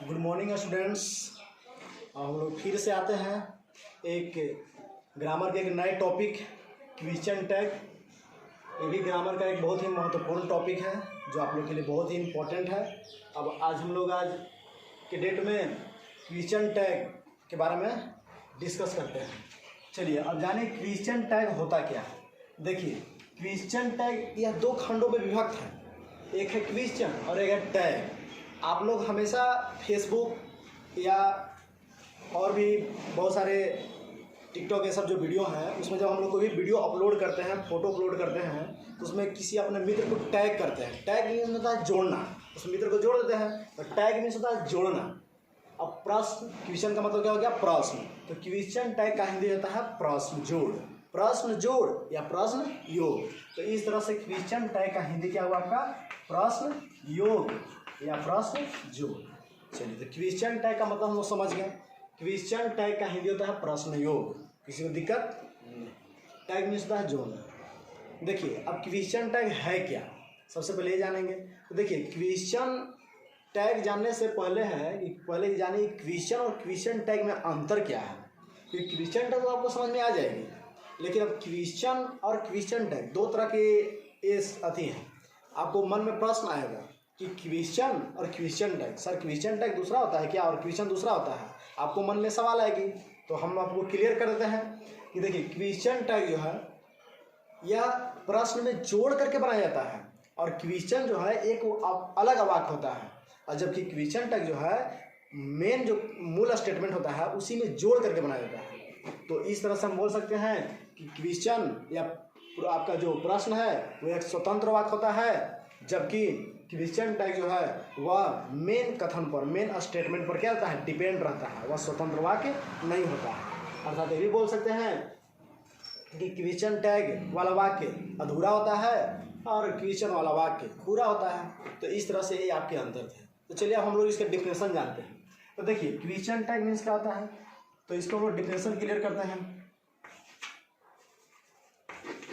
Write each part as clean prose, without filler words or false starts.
Good morning students. हम लोग फिर से आते हैं एक ग्रामर के एक नए टॉपिक क्वेश्चन टैग। ये भी ग्रामर का एक बहुत ही महत्वपूर्ण टॉपिक है जो आप लोग के लिए बहुत ही इम्पोर्टेंट है। अब आज हम लोग आज के डेट में क्वेश्चन टैग के बारे में डिस्कस करते हैं। चलिए अब जाने क्वेश्चन टैग होता क्या है। देखिए क्वेश्चन टैग यह दो खंडों में विभक्त है, एक है क्वेश्चन और एक है टैग। आप लोग हमेशा फेसबुक या और भी बहुत सारे टिकटॉक ये सब जो वीडियो हैं उसमें जब हम लोग कोई भी वीडियो अपलोड करते हैं, फोटो अपलोड करते हैं तो उसमें किसी अपने मित्र को टैग करते हैं। टैग मीन्स होता है जोड़ना, उस मित्र को जोड़ देते हैं तो टैग मीन्स होता है जोड़ना। अब प्रश्न, क्वेश्चन का मतलब क्या हो गया प्रश्न, तो क्वेश्चन टैग का हिंदी होता है प्रश्न जोड़, प्रश्न जोड़ या प्रश्न योग। तो इस तरह से क्वेश्चन टैग का हिंदी क्या हुआ आपका प्रश्न योग या प्रश्न जोड़। चलिए तो क्वेश्चन टैग का मतलब हम लोग समझ गए। क्वेश्चन टैग का हिंदी होता है प्रश्न योग। किसी को दिक्कत? टैग मीन्स होता है जोड़ना। देखिए अब क्वेश्चन टैग है क्या, सबसे पहले ये जानेंगे। तो देखिए क्वेश्चन टैग जानने से पहले है कि पहले जानिए क्वेश्चन और क्वेश्चन टैग में अंतर क्या है। क्योंकि क्वेश्चन टैग तो आपको समझ में आ जाएगी, लेकिन अब क्वेश्चन और क्वेश्चन टैग दो तरह के अथी हैं। आपको मन में प्रश्न आएगा कि क्वेश्चन और question tag, sir question tag दूसरा होता है क्या और क्वेश्चन दूसरा होता है, आपको मन में सवाल आएगी। तो हम आपको क्लियर कर देते हैं कि देखिए क्वेश्चन टैग जो है यह प्रश्न में जोड़ करके बनाया जाता है और क्वेश्चन जो है एक अलग वाक्य होता है, और जबकि क्वेश्चन टैग जो है मेन जो मूल स्टेटमेंट होता है उसी में जोड़ करके बनाया जाता है। तो इस तरह से हम बोल सकते हैं कि क्वेश्चन या आपका जो प्रश्न है वो एक स्वतंत्र वाक्य होता है, जबकि क्वेश्चन टैग जो है वह मेन कथन पर, मेन स्टेटमेंट पर क्या रहता है, डिपेंड रहता है, वह स्वतंत्र वाक्य नहीं होता है। अर्थात ये भी बोल सकते हैं कि क्वेश्चन टैग वाला वाक्य अधूरा होता है और क्वेश्चन वाला वाक्य पूरा होता है। तो इस तरह से ये आपके अंतर थे। तो चलिए अब हम लोग इसके डिफिनेशन जानते हैं। तो देखिए क्वेश्चन टैग मीन्स क्या होता है, तो इसको हम लोग डिफिनेशन क्लियर करते हैं।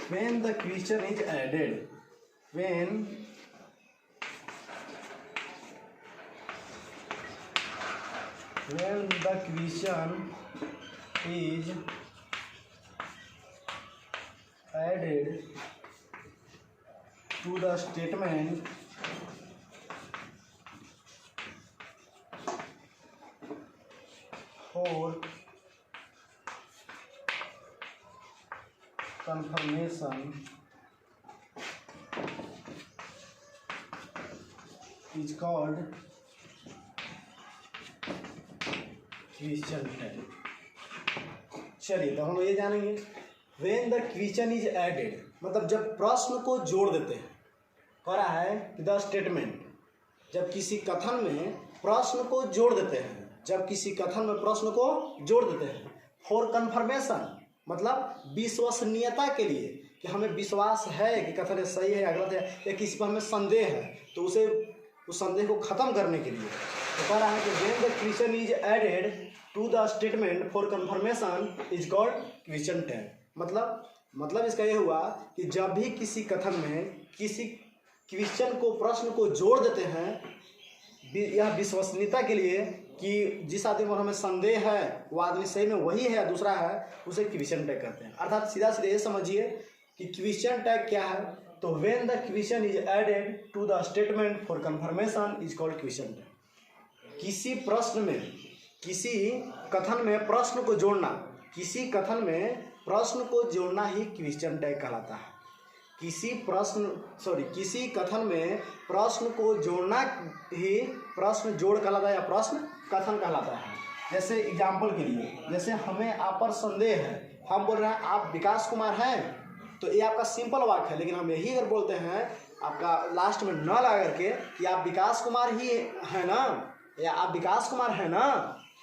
When the question is added, when the question is added to the statement for confirmation is called question tag. चलिए तो हम ये जानेंगे when the question is added मतलब जब प्रश्न को जोड़ देते हैं। कह रहा है कि द स्टेटमेंट, जब किसी कथन में प्रश्न को जोड़ देते हैं, जब किसी कथन में प्रश्न को जोड़ देते हैं फॉर कन्फर्मेशन मतलब विश्वसनीयता के लिए, कि हमें विश्वास है कि कथन सही है या गलत है, या किसी पर हमें संदेह है तो उसे उस संदेह को ख़त्म करने के लिए। तो कह रहा है कि when the question is added to the statement for confirmation is called question tag. मतलब इसका ये हुआ कि जब भी किसी कथन में किसी क्वेश्चन को, प्रश्न को जोड़ देते हैं यह विश्वसनीयता के लिए कि जिस आदमी पर हमें संदेह है वो आदमी सही में वही है या दूसरा है, उसे क्वेश्चन टैग कहते हैं। अर्थात सीधा सीधा ये समझिए कि क्वेश्चन टैग क्या है, तो when the question is added to the statement for confirmation is called question tag. किसी प्रश्न में, किसी कथन में प्रश्न को जोड़ना, किसी कथन में प्रश्न को जोड़ना ही क्वेश्चन टैग कहलाता है। किसी कथन में प्रश्न को जोड़ना ही प्रश्न जोड़ कहलाता है या प्रश्न कथन कहलाता है। जैसे एग्जाम्पल के लिए, जैसे हमें आप पर संदेह है, हम बोल रहे हैं आप विकास कुमार हैं, तो ये आपका सिंपल वाक्य है, लेकिन हम यही अगर बोलते हैं आपका लास्ट में न लगा करके कि आप विकास कुमार ही हैं ना, या आप विकास कुमार हैं ना,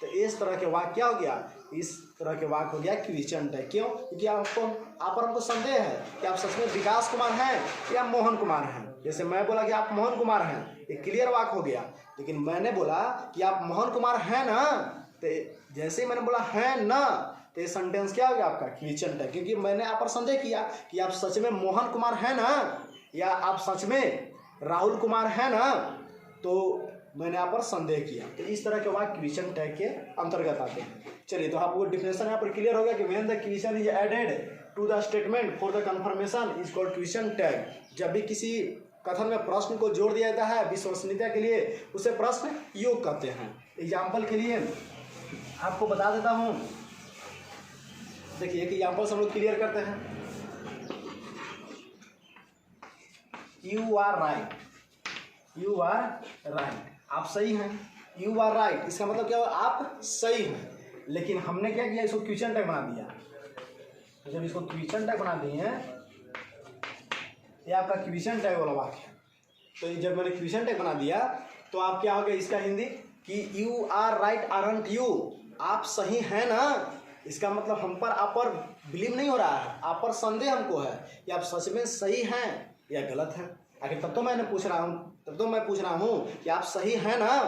तो इस तरह के वाक्य क्या हो गया, इस तरह के वाक्य हो गया क्वेश्चन टैग। क्यों? क्योंकि आप पर हमको संदेह है कि आप सच में विकास कुमार हैं या मोहन कुमार हैं। जैसे मैं बोला कि आप मोहन कुमार हैं, एक क्लियर वाक्य हो गया, लेकिन मैंने बोला कि आप मोहन कुमार हैं ना, तो जैसे ही मैंने बोला हैं ना, तो ये सेंटेंस क्या हो गया आपका क्वेश्चन टैग। क्योंकि मैंने आप पर संदेह किया कि आप सच में मोहन कुमार हैं ना, या आप सच में राहुल कुमार हैं ना, तो मैंने यहाँ पर संदेह किया। तो इस तरह के वाक्य क्वेश्चन टैग के अंतर्गत आते हैं। चलिए, तो आपको डिफिनेशन यहाँ पर क्लियर हो गया कि when the question is added to the statement for the confirmation is called question tag. जब भी किसी कथन में प्रश्न को जोड़ दिया जाता है विश्वसनीयता के लिए, उसे प्रश्न योग कहते हैं। एग्जाम्पल के लिए आपको बता देता हूँ, देखिए एक एग्जाम्पल से हम लोग क्लियर करते हैं। You are right, you are right, आप सही हैं। यू आर राइट इसका मतलब क्या हुआ, आप सही हैं। लेकिन हमने क्या किया, इसको क्वेश्चन टैग बना दिया। तो जब इसको क्वेश्चन टैग बना दिए हैं, ये आपका क्वेश्चन टैग वाला वाक्य है। तो जब मैंने क्वेश्चन टैग बना दिया तो आप क्या हो गया इसका हिंदी कि you are right aren't you, आप सही हैं ना। इसका मतलब हम पर आप पर बिलीव नहीं हो रहा है, आप पर संदेह हमको है कि आप सच में सही हैं या गलत है। आखिर तब तो मैं पूछ रहा हूँ कि आप सही हैं ना।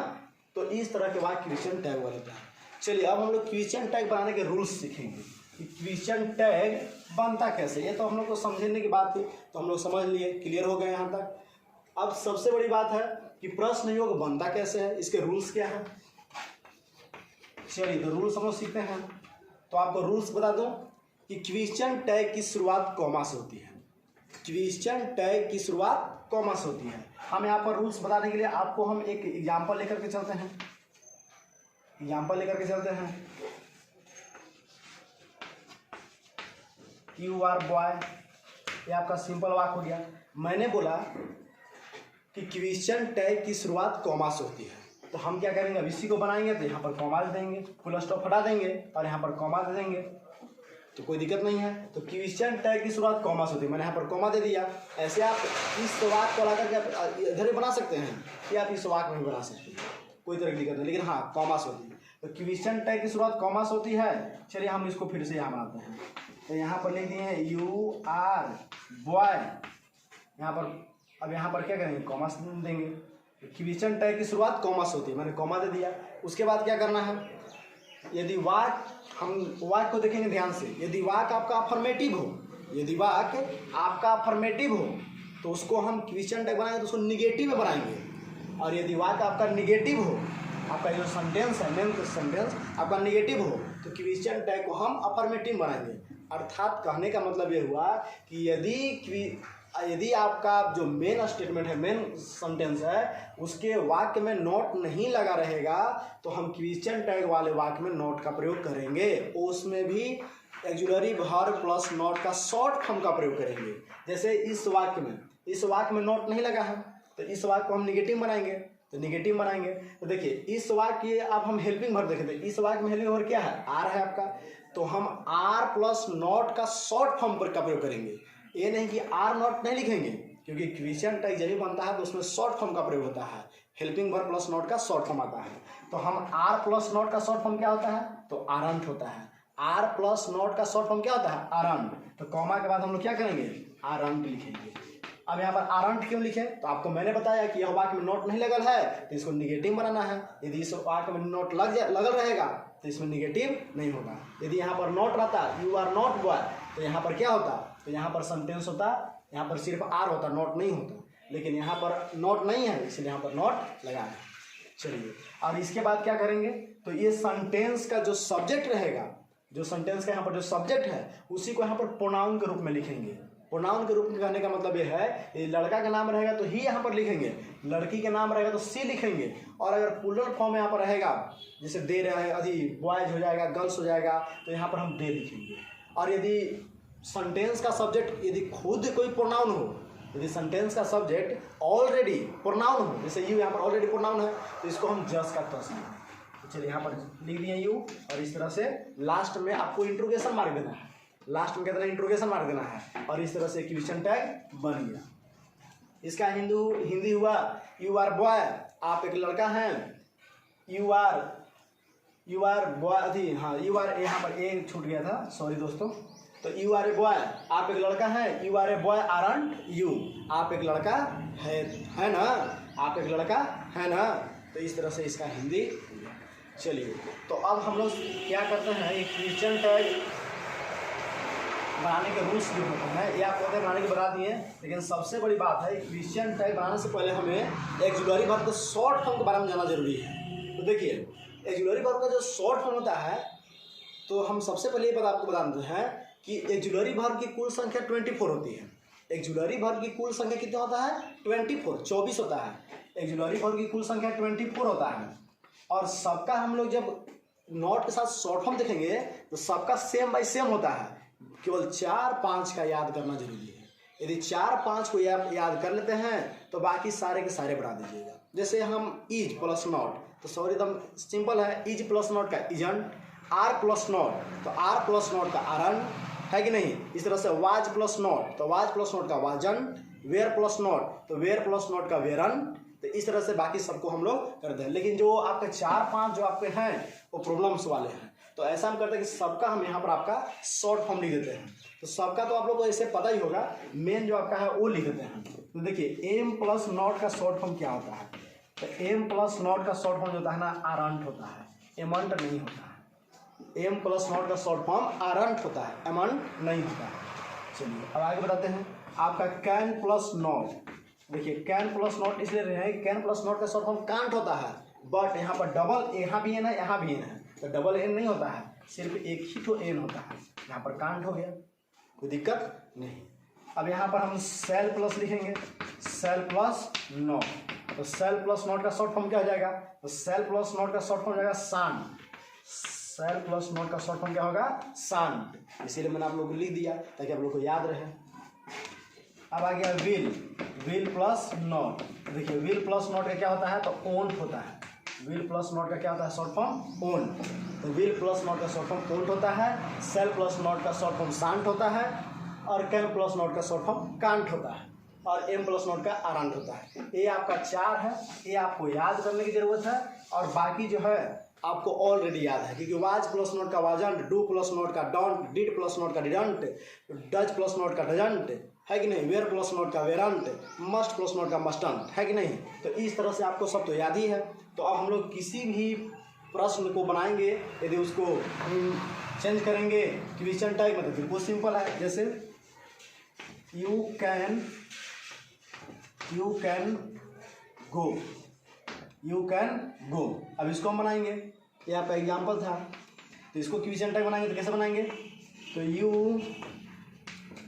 तो इस तरह के वाक्य क्वेश्चन टैग वाले हैं। चलिए, अब हम लोग क्वेश्चन टैग बनाने के रूल्स सीखेंगे कि क्वेश्चन टैग बनता कैसे। ये तो हम लोग को समझने की बात थी, तो हम लोग समझ लिए, क्लियर हो गए यहाँ तक। अब सबसे बड़ी बात है कि प्रश्न योग बनता कैसे है, इसके रूल्स क्या है। चलिए, तो रूल्स हम लोग सीखते हैं। तो आपको रूल्स बता दूं कि क्वेश्चन टैग की शुरुआत कॉमा से होती है। क्वेश्चन टैग की शुरुआत कॉमा से होती है। हम यहाँ पर रूल्स बताने के लिए आपको हम एक एग्जाम्पल लेकर के चलते हैं। यू आर बॉय, ये आपका सिंपल वाक्य हो गया। मैंने बोला कि क्वेश्चन टैग की शुरुआत कॉमा से होती है, तो हम क्या करेंगे, अब इसी को बनाएंगे तो यहाँ पर कॉमा दे देंगे, फुल स्टॉप हटा देंगे और यहाँ पर कॉमा दे देंगे, तो कोई दिक्कत नहीं है। तो क्वेश्चन टैग की शुरुआत कॉमा से होती है, मैंने यहाँ पर कॉमा दे दिया। ऐसे आप इस वाक्य को लाकर के इधर भी बना सकते हैं या आप इस वाक्य में भी बना सकते हैं, कोई तरह की दिक्कत नहीं, लेकिन हाँ कॉमा से होती है। तो क्वेश्चन टैग की शुरुआत कॉमा से होती है। चलिए हम इसको फिर से यहाँ बनाते हैं। तो यहाँ पर लिख दिए हैं यू आर बॉय, यहाँ पर अब यहाँ पर क्या करेंगे, कॉमा देंगे। क्वेश्चन टैग की शुरुआत कॉमा से होती है, मैंने कॉमा दे दिया। उसके बाद क्या करना है, यदि वाक्य, हम वाक्य को देखेंगे ध्यान से, यदि वाक्य आपका अफर्मेटिव हो, यदि वाक्य आपका अफर्मेटिव हो तो उसको हम क्वेश्चन टैग बनाएंगे तो उसको निगेटिव में बनाएंगे। और यदि वाक्य आपका निगेटिव हो, आपका जो सेंटेंस है, मेन सेंटेंस आपका निगेटिव हो, तो क्वेश्चन टैग को हम अफर्मेटिव बनाएंगे। अर्थात कहने का मतलब ये हुआ कि यदि आपका जो मेन स्टेटमेंट है, मेन सेंटेंस है, उसके वाक्य में नोट नहीं लगा रहेगा तो हम क्वेश्चन टैग वाले वाक्य में नोट का प्रयोग करेंगे। उसमें भी ऑक्सिलरी वर्ब प्लस नोट का शॉर्ट फॉर्म का प्रयोग करेंगे। जैसे इस वाक्य में नोट नहीं लगा है तो इस वाक्य को हम निगेटिव बनाएंगे, तो निगेटिव बनाएंगे। तो देखिए इस वाक्य, अब हम हेल्पिंग वर्ब देखें, इस वाक्य में हेल्पिंग वर्ब क्या है, आर है आपका, तो हम आर प्लस नॉट का शॉर्ट फॉर्म का प्रयोग करेंगे। ये नहीं कि आर नॉट नहीं लिखेंगे, क्योंकि क्वेश्चन टैग जब भी बनता है तो उसमें शॉर्ट फॉर्म का प्रयोग होता है, हेल्पिंग वर्ब प्लस नॉट का शॉर्ट फॉर्म आता है। तो हम आर प्लस नॉट का शॉर्ट फॉर्म क्या होता है, तो आरंट होता है। आर प्लस नॉट का शॉर्ट फॉर्म क्या होता है, आरंट। तो कॉमा के बाद हम लोग क्या करेंगे, आरंट लिखेंगे। अब यहाँ पर आरंट क्यों लिखे, तो आपको मैंने बताया कि यह वाक्य में नोट नहीं लगल है तो इसको निगेटिव बनाना है। यदि इस वाक्य में नोट लगल रहेगा तो इसमें निगेटिव नहीं होगा। यदि यहाँ पर नोट रहता, यू आर नॉट बॉय, तो यहाँ पर क्या होता, तो यहाँ पर सेंटेंस होता, यहाँ पर सिर्फ आर होता, नोट नहीं होता। लेकिन यहाँ पर नोट नहीं है इसलिए यहाँ पर नोट लगा है। चलिए, और इसके बाद क्या करेंगे, तो ये सेंटेंस का जो सब्जेक्ट रहेगा, जो सेंटेंस का यहाँ पर जो सब्जेक्ट है, उसी को यहाँ पर प्रोनाउन के रूप में लिखेंगे। प्रोनाउन के रूप में कहने का मतलब ये है, ये लड़का का नाम रहेगा तो ही यहाँ पर लिखेंगे, लड़की के नाम रहेगा तो सी लिखेंगे। और अगर प्लूरल फॉर्म यहाँ पर रहेगा, जैसे दे रहेगा, यदि बॉयज हो जाएगा, गर्ल्स हो जाएगा, तो यहाँ पर हम दे लिखेंगे। और यदि सेंटेंस का सब्जेक्ट यदि खुद कोई प्रोनाउन हो, यदि सेंटेंस का सब्जेक्ट ऑलरेडी प्रोनाउन हो, जैसे यू यहाँ पर ऑलरेडी प्रोनाउन है, तो इसको हम जस्ट का तस लिखेंगे। तो चलिए यहाँ पर लिख दिए यू, और इस तरह से लास्ट में आपको इंट्रोगेशन मार्क देना है, लास्ट में कहते हैं इंट्रोगेशन मार्क देना है। और इस तरह से क्वेश्चन टैग बन गया। इसका हिंदी हुआ, यू आर बॉय, आप एक लड़का हैं। यू आर बॉय, अभी हाँ यू आर, यहाँ पर ए छूट गया था, सॉरी दोस्तों। तो यू आर ए बॉय, आप एक लड़का हैं। You are a boy aren't you, आप एक लड़का है ना, आप एक लड़का है ना। तो इस तरह से इसका हिंदी। चलिए, तो अब हम लोग क्या करते हैं, ये क्वेश्चन टैग बनाने के रूल्स जो होते हैं ये आपको बनाने के बता दिए। लेकिन सबसे बड़ी बात है क्वेश्चन टाइप बनाने से पहले हमें एक्जुलरी वर्ब के शॉर्ट फॉर्म के बारे में जानना जरूरी है। तो देखिए एक्जुलरी वर्ब का जो शॉर्ट फॉर्म होता है तो हम सबसे पहले ये आपको बता देते हैं कि एक्जुलरी वर्ब की कुल संख्या 24 होती है। एक्जुलरी वर्ब की कुल संख्या कितना होता है 24 होता है। एक्जुलरी वर्ब की कुल संख्या 24 होता है। और सबका हम लोग जब नॉट के साथ शॉर्ट फॉर्म देखेंगे तो सबका सेम बाई सेम होता है। केवल 4-5 का याद करना जरूरी है। यदि 4-5 को याद कर लेते हैं तो बाकी सारे के सारे बढ़ा दीजिएगा। जैसे हम इज प्लस नॉट तो सॉरी एकदम सिंपल है। इज प्लस नॉट का इजंट, आर प्लस नॉट तो आर प्लस नॉट का आरन है कि नहीं। इस तरह से वाज प्लस नॉट तो वाज प्लस नॉट का वाजन, वेयर प्लस नॉट तो वेयर प्लस नॉट का वेरन। तो इस तरह से बाकी सबको हम लोग करते हैं। लेकिन जो आपके 4-5 जो आपके हैं वो प्रॉब्लम्स वाले हैं। तो ऐसा हम करते हैं कि सबका हम यहाँ पर आपका शॉर्ट फॉर्म लिख देते हैं। तो सबका तो आप लोग को ऐसे पता ही होगा, मेन जो आपका है वो लिख देते हैं। तो देखिए एम प्लस नॉट का शॉर्ट फॉर्म क्या होता है। तो एम प्लस नॉट का शॉर्ट फॉर्म जो होता है ना आरंट होता है, एमंट नहीं होता है। एम प्लस नॉट का शॉर्ट फॉर्म आरंट होता है, एमंट नहीं होता है। चलिए अब आगे बताते हैं। आपका कैन प्लस नॉट, देखिए कैन प्लस नॉट इसलिए रहे कैन प्लस नॉट का शॉर्ट फॉर्म कांट होता है। बट यहाँ पर डबल यहाँ भी एन है यहाँ भी एन है तो डबल एन नहीं होता है, सिर्फ एक ही तो एन होता है। यहाँ पर कांट हो गया, कोई दिक्कत नहीं। अब यहाँ पर हम सेल प्लस लिखेंगे, सेल प्लस नॉट। तो सेल प्लस नॉट का शॉर्ट फॉर्म क्या हो जाएगा। तो सेल प्लस नॉट का शॉर्ट फॉर्म हो जाएगा सान। सेल प्लस नॉट का शॉर्ट फॉर्म क्या होगा शांत। इसीलिए मैंने आप लोग को लिख दिया ताकि आप लोग को याद रहे। अब आ गया विल, विल प्लस नॉट। देखिए विल प्लस नॉट का क्या होता है तो ओन होता है। विल प्लस नॉट का क्या होता है शॉर्ट फॉर्म ओन। तो विल प्लस नॉट का शॉर्ट फॉर्म ओन होता है। सेल प्लस नॉट का शॉर्ट फॉर्म शांत होता है। और कैन प्लस नॉट का शॉर्ट फॉर्म कांट होता है। और एम प्लस नॉट का आरंट होता है। ये आपका 4 है, ये आपको याद करने की जरूरत है। और बाकी जो है आपको ऑलरेडी याद है क्योंकि वाज प्लस नॉट का वाजंट, डू प्लस नॉट का डोंट, डिड प्लस नॉट का डिडंट, डज प्लस नॉट का डजंट है कि नहीं, वेयर प्लस नॉट का वेरंट, मस्ट प्लस नॉट का मस्टंट है कि नहीं। तो इस तरह से आपको सब तो याद ही है। तो अब हम लोग किसी भी प्रश्न को बनाएंगे यदि उसको चेंज करेंगे क्वेश्चन टाइप में तो बिल्कुल सिंपल है। जैसे you can go, you can go. अब इसको हम बनाएंगे, ये आपका एग्जाम्पल था। तो इसको क्वेश्चन टाइप बनाएंगे तो कैसे बनाएंगे। तो यू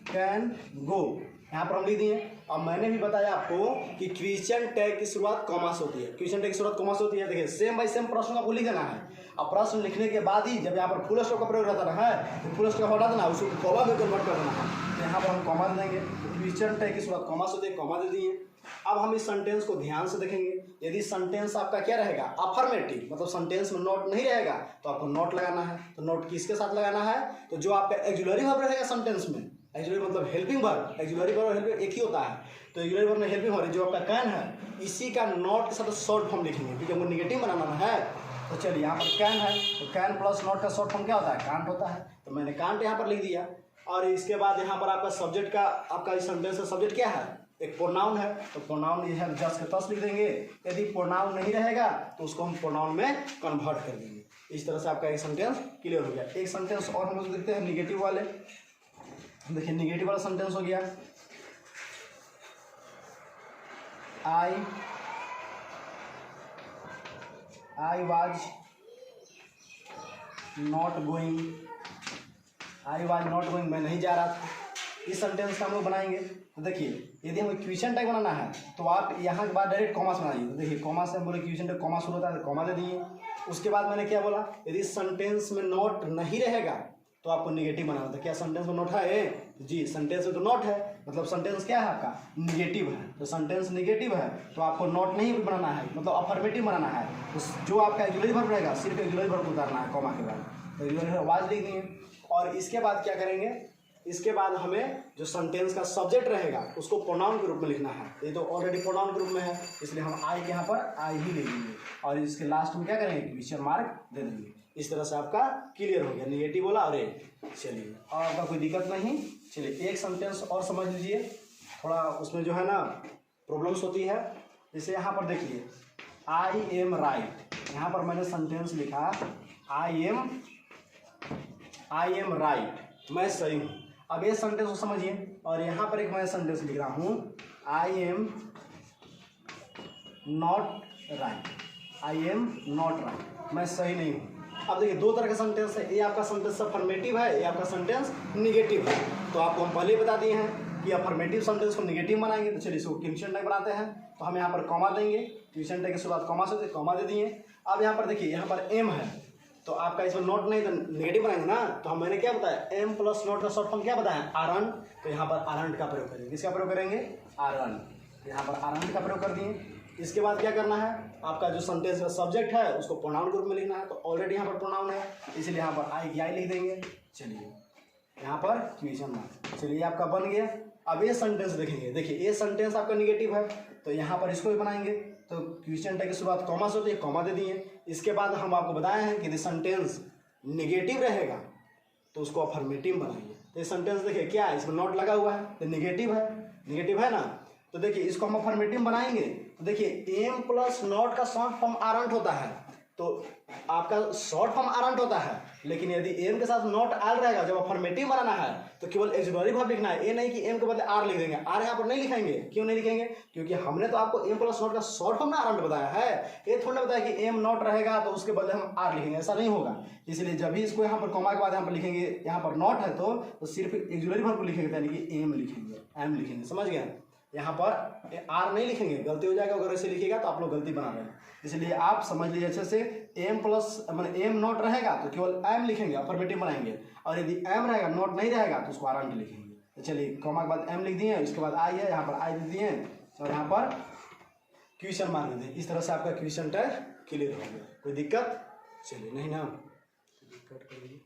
कैन गो यहाँ पर हम लिख दिए। अब मैंने भी बताया आपको कि क्वेश्चन टैग की शुरुआत कॉमा से होती है। क्वेश्चन टैग की शुरुआत कॉमा से होती है। देखिए सेम बाई सेम प्रश्न आपको लिख देना है। अब प्रश्न लिखने के बाद ही जब यहाँ पर फुल स्टॉप का प्रयोग रहता है तो फुल स्टॉप हटा देना, उसको कॉमा में कन्वर्ट कर देना है। तो यहाँ पर हम कॉमा दे देंगे। तो क्वेश्चन टैग की शुरुआत कॉमा से होती है, कॉमा दे दिए। अब हम इस सेंटेंस को ध्यान से देखेंगे। यदि सेंटेंस आपका क्या रहेगा अफर्मेटिव, मतलब सेंटेंस में नोट नहीं रहेगा तो आपको नोट लगाना है। तो नोट किसके साथ लगाना है तो जो आपका एक्जुलरी वर्ब रहेगा सेंटेंस में, एक्जुलरी मतलब हेल्पिंग वर्ब, एक्जुलरी वर्ब और हेल्पिंग एक ही होता है। तो एक्जुलरी वर्ब में हेल्पिंग वर्ब जो आपका कैन है इसी का नॉट के साथ शॉर्ट फॉर्म लिखेंगे क्योंकि हमको निगेटिव बनाना है। तो चलिए यहाँ पर कैन है तो कैन प्लस नॉट का शॉर्ट फॉर्म क्या होता है कांट होता है। तो मैंने कांट यहाँ पर लिख दिया। और इसके बाद यहाँ पर आपका सब्जेक्ट का आपका इस सेंटेंस का सब्जेक्ट क्या है एक प्रोनाउन है। तो प्रोनाउन ये है जस्ट के तस लिख देंगे। यदि प्रोनाउन नहीं रहेगा तो उसको हम प्रोनाउन में कन्वर्ट कर देंगे। इस तरह से आपका एक सेंटेंस क्लियर हो गया। एक सेंटेंस और हम लोग देखते हैं निगेटिव वाले। देखिए निगेटिव वाला सेंटेंस हो गया I was not going, I was not going मैं नहीं जा रहा था। इस सेंटेंस का हम लोग बनाएंगे। तो देखिए यदि हमें क्वेश्चन टाइप बनाना है तो आप यहाँ के बाद डायरेक्ट कॉमा से बनाइए। तो देखिए कॉमा से हम बोले क्वेश्चन टाइप कॉमा शुरू होता है तो कॉमा दे दिए। उसके बाद मैंने क्या बोला यदि सेंटेंस में नोट नहीं रहेगा तो आपको निगेटिव बनाना था। क्या सेंटेंस में नोट है जी, सेंटेंस में तो नोट है, मतलब सेंटेंस क्या है आपका निगेटिव है। तो सेंटेंस निगेटिव है तो आपको नोट नहीं बनाना है, मतलब अफर्मेटिव बनाना है। तो जो आपका एक्जुलरी वर्ब रहेगा सिर्फ एक्जुलरी वर्ब उतारना है कॉमा के बाद। तो एक्जुलरी वर्ब वाज लिख दिए। और इसके बाद क्या करेंगे, इसके बाद हमें जो सेंटेंस का सब्जेक्ट रहेगा उसको प्रोनाउन के रूप में लिखना है। ये तो ऑलरेडी प्रोनाउन के रूप में है इसलिए हम आई के यहाँ पर आई ही ले लेंगे। और इसके लास्ट में क्या करेंगे क्वेश्चन मार्क दे देंगे। इस तरह से आपका क्लियर हो गया निगेटिव बोला और एक। चलिए और आपका कोई दिक्कत नहीं। चलिए एक सेंटेंस और समझ लीजिए, थोड़ा उसमें जो है ना प्रॉब्लम्स होती है। जैसे यहाँ पर देखिए आई एम राइट, यहाँ पर मैंने सेंटेंस लिखा आई एम राइट, मैं सही हूँ। अब ये सेंटेंस को समझिए, और यहाँ पर एक मैं सेंटेंस लिख रहा हूँ, I am not right, I am not right, मैं सही नहीं हूँ। अब देखिए दो तरह का सेंटेंस है, ये आपका सेंटेंस अफर्मेटिव है, ये आपका सेंटेंस निगेटिव है। तो आपको हम पहले ही बता दिए हैं कि अफर्मेटिव सेंटेंस को निगेटिव बनाएंगे, तो चलिए इसको क्वेश्चन टैग बनाते हैं। तो हम यहाँ पर कॉमा देंगे, क्वेश्चन टैग की शुरुआत कॉमा से, कॉमा दे दिए। अब यहाँ पर देखिए, यहाँ पर एम है, तो आपका इसमें नॉट नहीं, तो निगेटिव बनाएंगे ना। तो हम मैंने क्या बताया, एम प्लस नॉट का शॉर्ट फॉर्म क्या बताया, आरन। तो यहाँ पर आरन का प्रयोग करेंगे, किसका प्रयोग करेंगे, आरन। यहाँ पर आरन का प्रयोग कर दिए। इसके बाद क्या करना है, आपका जो सेंटेंस का सब्जेक्ट है उसको प्रोनाउन ग्रुप में लिखना है। तो ऑलरेडी यहाँ पर प्रोनाउन है, इसलिए यहाँ पर आई की आई लिख देंगे। चलिए यहाँ पर क्वेश्चन मार्क, चलिए आपका बन गया। अब ये सेंटेंस देखेंगे, देखिए ये सेंटेंस आपका निगेटिव है, तो यहाँ पर इसको भी बनाएंगे। तो क्वेश्चन टैग की शुरुआत कॉमा से होती है, कॉमा दे दिए। इसके बाद हम आपको बताए हैं कि यदि सेंटेंस निगेटिव रहेगा तो उसको अफर्मेटिव बनाएंगे। तो ये सेंटेंस देखिए क्या है, इसमें नॉट लगा हुआ है, तो निगेटिव है ना। तो देखिए इसको हम अफर्मेटिव बनाएंगे, तो देखिए एम प्लस नॉट का शॉर्ट फॉर्म आरंट होता है, तो आपका शॉर्ट फॉर्म आरंट होता है। लेकिन यदि एम के साथ नॉट आर रहेगा, जब अफर्मेटिव बनाना है तो केवल एक्सिलरी वर्ब लिखना है। ये नहीं कि एम के बदले आर लिख देंगे, आर यहाँ पर नहीं लिखेंगे। क्यों नहीं लिखेंगे, क्योंकि हमने तो आपको एम प्लस नॉट का शॉर्ट फॉर्म ना आरंट बताया है। ये थोड़ा बताया कि एम नॉट रहेगा तो उसके बदले हम आर लिखेंगे, ऐसा नहीं होगा। इसलिए जब भी इसको यहाँ पर कॉमा के बाद यहाँ पर लिखेंगे, यहाँ पर नॉट है तो सिर्फ एक्सिलरी वर्ब को लिखेंगे, यानी कि एम लिखेंगे, एम लिखेंगे, समझ गए। यहाँ पर आर नहीं लिखेंगे, गलती हो जाएगा। अगर ऐसे लिखेगा तो आप लोग गलती बना रहे हैं, इसलिए आप समझ लीजिए अच्छे से। एम प्लस मतलब एम नॉट रहेगा तो केवल एम लिखेंगे, अफर्मेटिव बनाएंगे। और यदि एम रहेगा, नॉट नहीं रहेगा तो उसको आरंट लिखेंगे। तो चलिए कॉमा के बाद एम लिख दिए, इसके बाद आई है, यहाँ पर आई दे दिए, और यहाँ पर क्वेश्चन मार्क दे दिए। इस तरह से आपका क्वेश्चन टैग क्लियर हो गया। कोई दिक्कत, चलिए नहीं ना, दिक्कत करिए।